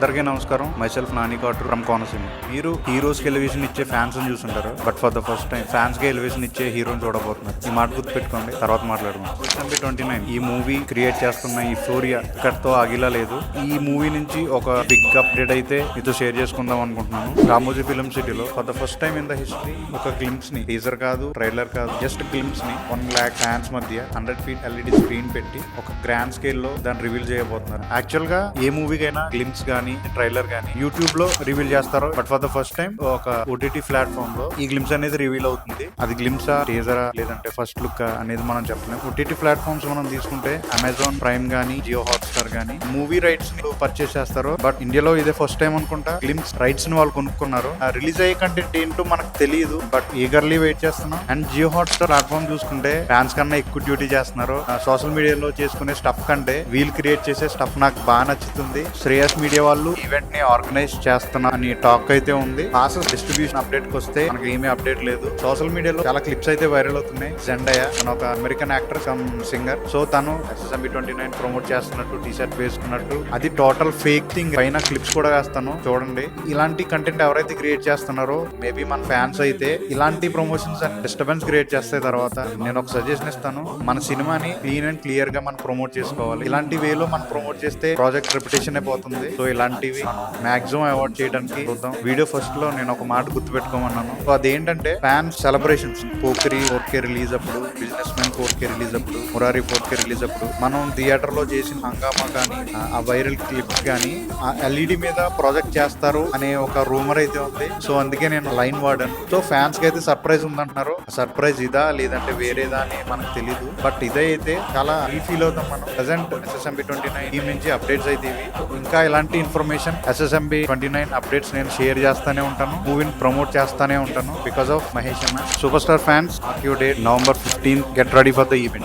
అందరికీ నమస్కారం. మైసెల్ఫ్ నాని కాటర్ ఫ్రమ్ కోనసీమ. మీరు హీరోస్ కి ఎలివేషన్ ఇచ్చే ఫ్యాన్స్ చూసుంటారు, but for the first time fans కి ఎలివేషన్ ఇచ్చే హీరోని చూడబోతున్నారు. ఈ మాట గుర్తు పెట్టుకోండి, తర్వాత మాట్లాడుకుందాం. సెప్టెంబర్ 29 ఈ మూవీ క్రియేట్ చేస్తున్న ఈ ఫ్లోరియా ఇక్కడతో ఆగిలా లేదు. ఈ మూవీ నుంచి ఒక బిగ్ అప్డేట్ అయితే మీతో షేర్ చేసుకుందాం అనుకుంటున్నాను. రామోజీ ఫిల్మ్ సిటీలో for the first time in the history ఒక గ్లింప్స్ ని, టీజర్ కాదు, ట్రైలర్ కాదు, జస్ట్ గ్లింప్స్ ని 1 lakh ఫ్యాన్స్ మధ్య 100 feet LED స్క్రీన్ పెట్టి ఒక గ్రాండ్ స్కేల్ లో దాన్ని రివీల్ చేయబోతున్నారు. యాక్చువల్ గా ఏ మూవీకైనా గ్లింప్స్ గానీ ట్రైలర్ గానీ యూట్యూబ్ లో రివీల్ చేస్తారు, but for the first time ఒక ఓటీటీ ప్లాట్ఫామ్ లో ఈ గ్లింప్స్ అనేది రివీల్ అవుతుంది. అది గ్లింప్సా, టీజరా, లేదంటే ఫస్ట్ లుక్ అనేది మనం చెప్పలేం. ఓటీటీ ప్లాట్ఫామ్స్ మనం తీసుకుంటే అమెజాన్ ప్రైమ్ గానీ, జియో హాట్స్టార్ గానీ మూవీ రైట్స్ ని పర్చేస్ చేస్తారు, బట్ ఇండియాలో ఇదే ఫస్ట్ టైం అనుకుంటా గ్లింప్స్ రైట్స్ ని వాళ్ళు కొనుక్కున్నారు. రిలీజ్ అయ్యే కంటెంట్ ఏంటో మనకు తెలియదు, బట్ ఈగర్లీ వెయిట్ చేస్తున్నాం. అండ్ జియో హాట్స్టార్ ప్లాట్ఫామ్ చూసుకుంటే ఫ్యాన్స్ కన్నా ఎక్కువ డ్యూటీ చేస్తున్నారు. సోషల్ మీడియాలో చేసుకునే స్టఫ్ కంటే వీళ్ళు క్రియేట్ చేసే స్టఫ్ నాకు బాగా నచ్చుతుంది. శ్రేయస్ మీడియా వాళ్ళు ఈవెంట్ ని ఆర్గనైజ్ చేస్తున్నా అని టాక్ అయితే ఉంది. పాసెస్ డిస్ట్రిబ్యూషన్ అప్డేట్ కి వస్తే మనకి ఏమీ అప్డేట్ లేదు. సోషల్ మీడియాలో చాలా క్లిప్స్ అయితే వైరల్ అవుతున్నాయి. జెండయా తను ఒక American actor come singer, so తను SSMB 29 ప్రమోట్ చేస్తున్నట్టు, టీ షర్ట్ వేసుకున్నట్టు, అది టోటల్ ఫేక్ థింగ్. పైన క్లిప్స్ కూడా వేస్తాను చూడండి. ఇలాంటి కంటెంట్ ఎవరైతే క్రియేట్ చేస్తున్నారో మేబీ మన ఫ్యాన్స్ అయితే ఇలాంటి ప్రమోషన్స్ అండ్ డిస్టర్బెన్స్ క్రియేట్ చేస్తే తర్వాత నేను ఒక సజెషన్ ఇస్తాను. మన సినిమాని క్లీన్ అండ్ క్లియర్ గా మనం ప్రమోట్ చేసుకోవాలి. ఇలాంటి వేలో మనం ప్రమోట్ చేస్తే ప్రాజెక్ట్ రెప్యుటేషన్ అయిపోతుంది. సో ఇలాంటివి మాక్సిమం అవాయిడ్ చేయడానికి చూద్దాం. వీడియో ఫస్ట్ లో నేను ఒక మాట గుర్తు పెట్టుకోమన్నాను. సో అదేంటంటే fans celebrations, Pokiri 4K release అప్పుడు, బిజినెస్ మ్యాన్ 4K రిలీజ్ అప్పుడు, మురారి 4K రిలీజ్ అప్పుడు మనం థియేటర్ లో చేసిన హంగామా కానీ, ఆ వైరల్ క్లిప్స్ కానీ ఆ LED మీద ప్రాజెక్ట్ చేస్తారు అనే ఒక రూమర్ అయితే ఉంది. సో అందుకే నేను లైన్ వాడాను. సో ఫ్యాన్స్ కి అయితే సర్ప్రైజ్ ఉందంటున్నారు. సర్ప్రైజ్ ఇదా లేదంటే వేరేదా అని మనకు తెలీదు, బట్ ఇదే అయితే చాలా ఫీల్ అవుతాం మనం. ప్రెసెంట్ SSMB 29 టీం నుంచి అప్డేట్స్ అయితే ఇవి. ఇంకా ఇలాంటి ఇన్ఫర్మేషన్ SSMB 29 అప్డేట్స్ నేను షేర్ చేస్తానే ఉంటాను, మూవీని ప్రమోట్ చేస్తానే ఉంటాను. బికాస్ ఆఫ్ మహేష్ అన్న. Super star fans, date November 15. Get ready for the event.